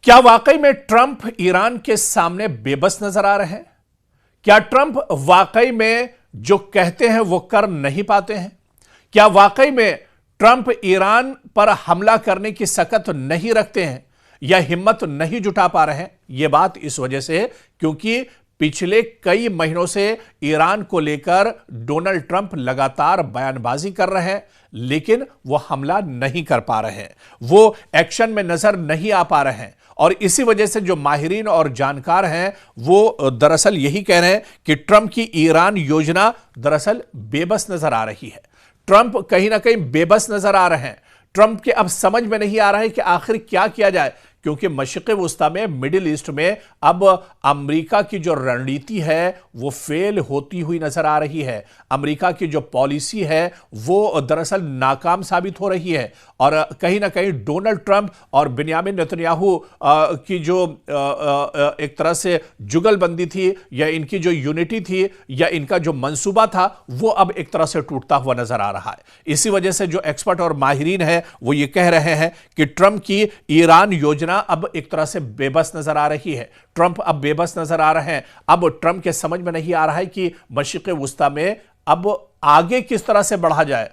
क्या वाकई में ट्रंप ईरान के सामने बेबस नजर आ रहे हैं? क्या ट्रंप वाकई में जो कहते हैं वो कर नहीं पाते हैं? क्या वाकई में ट्रंप ईरान पर हमला करने की सकत नहीं रखते हैं या हिम्मत नहीं जुटा पा रहे हैं? यह बात इस वजह से क्योंकि पिछले कई महीनों से ईरान को लेकर डोनाल्ड ट्रंप लगातार बयानबाजी कर रहे हैं, लेकिन वो हमला नहीं कर पा रहे हैं, वो एक्शन में नजर नहीं आ पा रहे हैं। और इसी वजह से जो माहिरीन और जानकार हैं वो दरअसल यही कह रहे हैं कि ट्रंप की ईरान योजना दरअसल बेबस नजर आ रही है। ट्रंप कहीं ना कहीं बेबस नजर आ रहे हैं। ट्रंप के अब समझ में नहीं आ रहा है कि आखिर क्या किया जाए, क्योंकि मशरिक़ वुस्ता में, मिडिल ईस्ट में अब अमेरिका की जो रणनीति है वो फेल होती हुई नजर आ रही है। अमेरिका की जो पॉलिसी है वो दरअसल नाकाम साबित हो रही है और कहीं ना कहीं डोनाल्ड ट्रंप और बिन्यामिन नेतन्याहू की जो एक तरह से जुगलबंदी थी या इनकी जो यूनिटी थी या इनका जो मंसूबा था वो अब एक तरह से टूटता हुआ नजर आ रहा है। इसी वजह से जो एक्सपर्ट और माहिरीन है वो ये कह रहे हैं कि ट्रंप की ईरान योजना अब एक तरह से बेबस नजर आ रही है। ट्रंप अब बेबस नजर आ रहे हैं। अब ट्रंप के समझ में नहीं आ रहा है कि मशरिक़ वुस्ता में अब आगे किस तरह से बढ़ा जाए।